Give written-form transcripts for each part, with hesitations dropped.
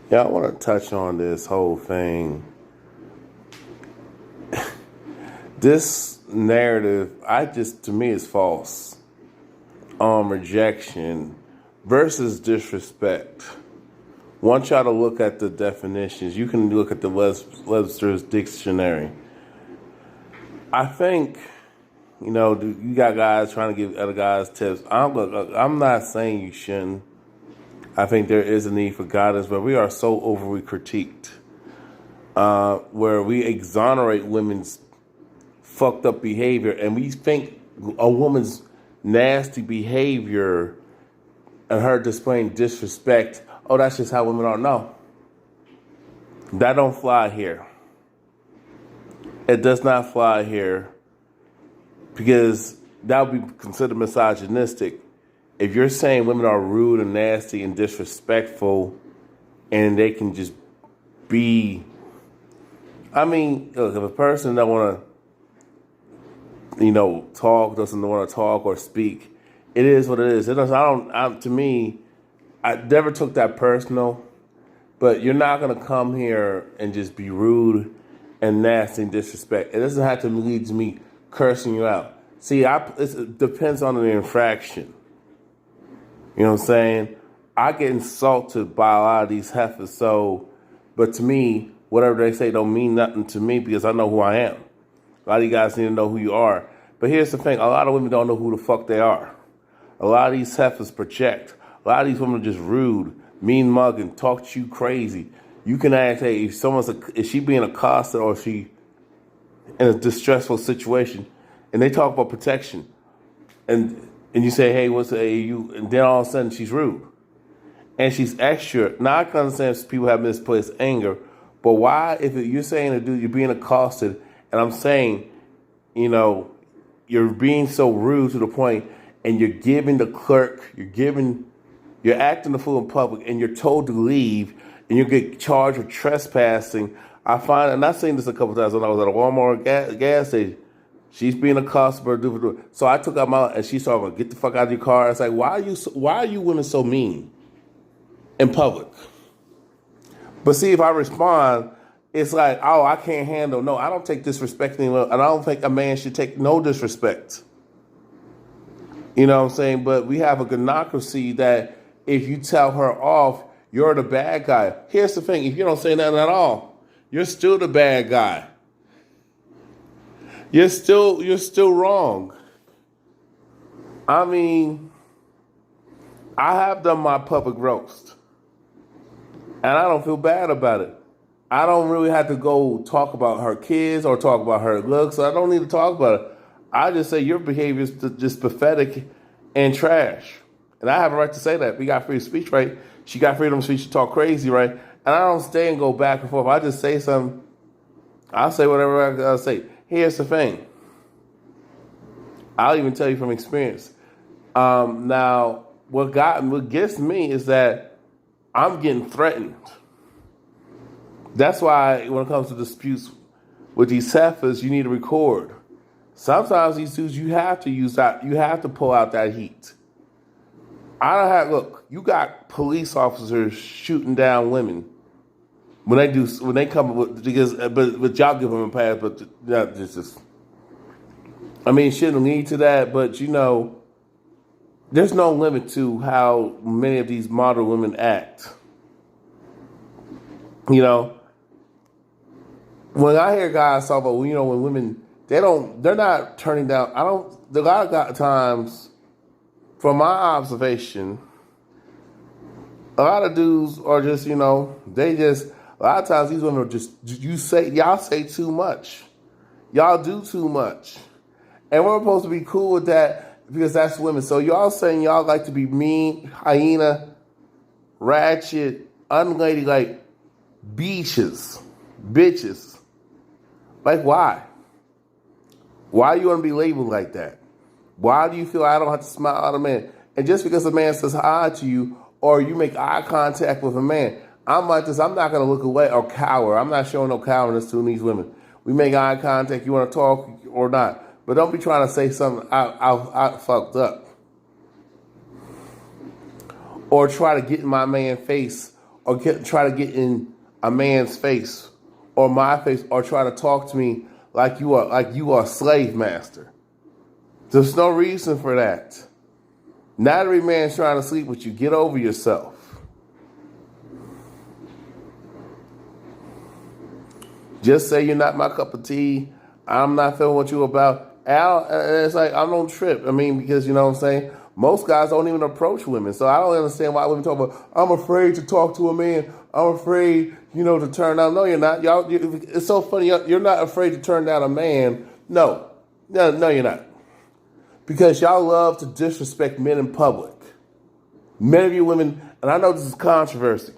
Yeah, I want to touch on this whole thing. This narrative, to me, is false. Rejection versus disrespect. Want y'all to look at the definitions. You can look at the Webster's dictionary. I think, you got guys trying to give other guys tips. I'm not saying you shouldn't. I think there is a need for guidance, but we are so overly critiqued, where we exonerate women's fucked up behavior, and we think a woman's nasty behavior and her displaying disrespect, oh, that's just how women are. No, that don't fly here. It does not fly here, because that would be considered misogynistic. If you're saying women are rude and nasty and disrespectful and they can just be, look, if a person don't want to, doesn't want to talk or speak, it is what it is. To me, I never took that personal, but you're not going to come here and just be rude and nasty and disrespect. It doesn't have to lead to me cursing you out. See, it depends on the infraction. You know what I'm saying? I get insulted by a lot of these heifers, but to me, whatever they say don't mean nothing to me because I know who I am. A lot of you guys need to know who you are. But here's the thing, a lot of women don't know who the fuck they are. A lot of these heifers project. A lot of these women are just rude, mean mugging, talk to you crazy. You can ask, hey, is she being accosted or is she in a distressful situation? And they talk about protection. And you say, hey, and then all of a sudden she's rude. And she's extra. Now I can understand people have misplaced anger, but why, if you're saying to dude, you're being accosted, and I'm saying, you're being so rude to the point, and you're giving the clerk, you're acting the fool in public, and you're told to leave, and you get charged with trespassing. And I've seen this a couple times when I was at a Walmart gas station. She's being accosted by her. So I took out and she started, get the fuck out of your car. I was like, why are you women so mean in public? But see, if I respond, it's like, oh, I can't handle. No, I don't take disrespect anymore. And I don't think a man should take no disrespect. You know what I'm saying? But we have a gynocracy that if you tell her off, you're the bad guy. Here's the thing. If you don't say nothing at all, you're still the bad guy. You're still wrong. I have done my public roast, and I don't feel bad about it. I don't really have to go talk about her kids or talk about her looks. So I don't need to talk about it. I just say your behavior is just pathetic and trash. And I have a right to say that. We got free speech, right? She got freedom of speech to talk crazy, right? And I don't stay and go back and forth. I just say something. I'll say whatever I gotta say. Here's the thing. I'll even tell you from experience. Now, what gets me is that I'm getting threatened. That's why when it comes to disputes with these heifers, you need to record. Sometimes these dudes, you have to use that. You have to pull out that heat. Look, you got police officers shooting down women. When they come with, but y'all give them a pass, but it shouldn't lead to that, but there's no limit to how many of these modern women act. When I hear guys talk about, when women, they're not turning down, a lot of times, from my observation, a lot of dudes are just, a lot of times these women are just, y'all say too much. Y'all do too much. And we're supposed to be cool with that because that's women. So y'all saying y'all like to be mean, hyena, ratchet, unladylike, bitches. Like, why? Why do you want to be labeled like that? Why do you feel I don't have to smile at a man? And just because a man says hi to you or you make eye contact with a man, I'm like this, I'm not going to look away or cower. I'm not showing no cowardice to these women. We make eye contact, you want to talk or not. But don't be trying to say something I fucked up. Or try to get in my man's face or try to get in a man's face or my face or try to talk to me like you are a slave master. There's no reason for that. Not every man's trying to sleep with you. Get over yourself. Just say you're not my cup of tea. I'm not feeling what you about. It's like, I don't trip. I mean, because, you know what I'm saying? Most guys don't even approach women. So I don't understand why women talk about, I'm afraid to talk to a man. I'm afraid, to turn down. No, you're not. It's so funny. You're not afraid to turn down a man. No, you're not. Because y'all love to disrespect men in public. Many of you women, and I know this is controversy,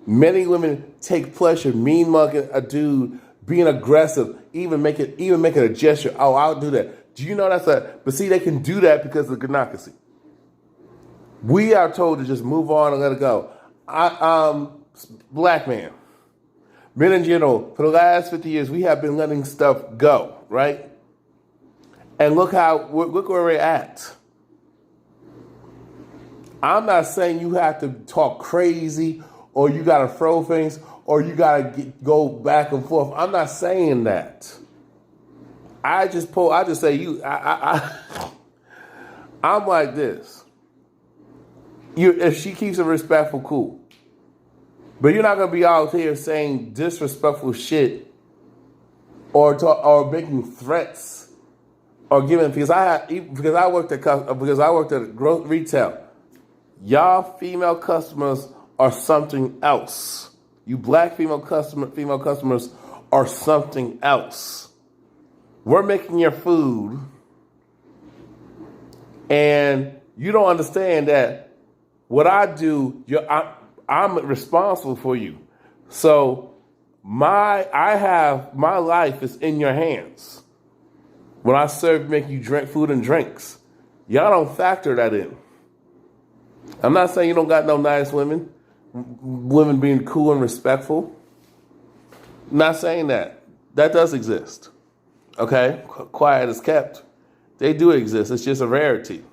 many women take pleasure mean-mugging a dude, being aggressive, even making a gesture. Oh, I'll do that. Do you know but see, they can do that because of gynocracy. We are told to just move on and let it go. Black man, men in general, for the last 50 years, we have been letting stuff go, right? And look where we're at. I'm not saying you have to talk crazy or you got to throw things or you got to go back and forth. I'm not saying that. I just say I'm like this. If she keeps it respectful, cool. But you're not going to be out here saying disrespectful shit or making threats. Or giving because I worked at retail. Y'all female customers are something else. You black female customers are something else. We're making your food, and you don't understand that what I do. I'm responsible for you. So my life is in your hands. When I make you drink food and drinks, y'all don't factor that in. I'm not saying you don't got no nice women being cool and respectful. I'm not saying that. That does exist. Okay? Quiet is kept. They do exist. It's just a rarity.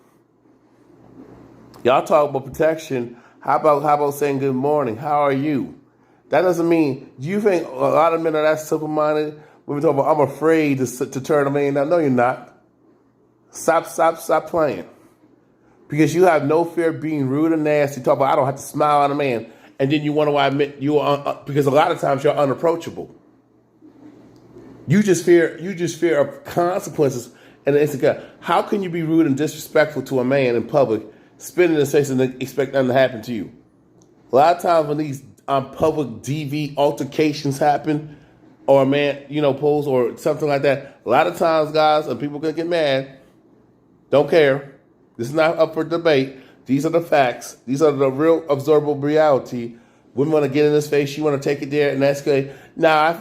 Y'all talk about protection. How about saying good morning? How are you? That doesn't mean, do you think a lot of men are that simple-minded? When we talk about, I'm afraid to turn a man down. No, you're not. Stop playing. Because you have no fear of being rude and nasty. Talk about, I don't have to smile at a man. And then you wonder why I admit you are, because a lot of times you're unapproachable. You just fear of consequences. And it's like, how can you be rude and disrespectful to a man in public, spit in his face and expect nothing to happen to you? A lot of times when these public DV altercations happen, or a man, pose or something like that. A lot of times, guys, and people can get mad. Don't care. This is not up for debate. These are the facts. These are the real observable reality. Women want to get in his face. You want to take it there and escalate. Now,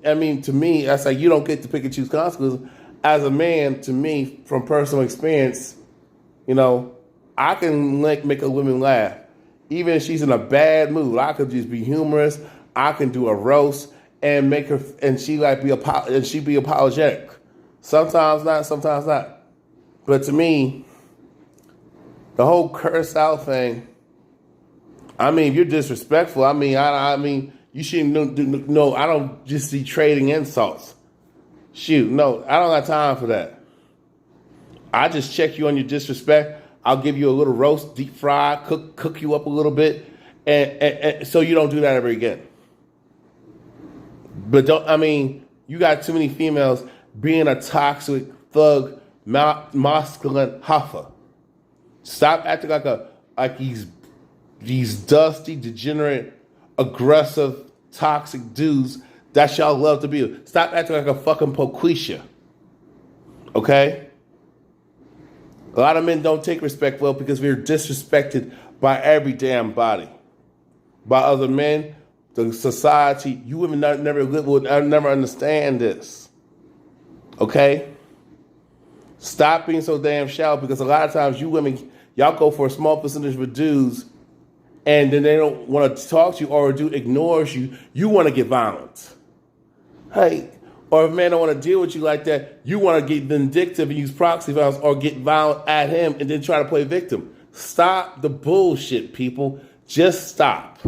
I mean, to me, that's like you don't get to pick and choose consequences. As a man, to me, from personal experience, I can make a woman laugh. Even if she's in a bad mood, I could just be humorous. I can do a roast. And make her, and she be apologetic. Sometimes not. But to me, the whole curse out thing. I mean, if you're disrespectful, I mean, you shouldn't no. I don't just see trading insults. Shoot, no, I don't got time for that. I just check you on your disrespect. I'll give you a little roast, deep fry, cook you up a little bit, and so you don't do that ever again. But you got too many females being a toxic, thug, masculine huffer. Stop acting like these dusty, degenerate, aggressive, toxic dudes that y'all love to be. Stop acting like a fucking Poquisha. Okay? A lot of men don't take respect well because we're disrespected by every damn body. By other men, the society. You women never understand this. Okay? Stop being so damn shallow, because a lot of times you women, y'all go for a small percentage of dudes and then they don't want to talk to you, or a dude ignores you. You want to get violent. Hey, or if a man don't want to deal with you like that, you want to get vindictive and use proxy violence or get violent at him and then try to play victim. Stop the bullshit, people. Just stop.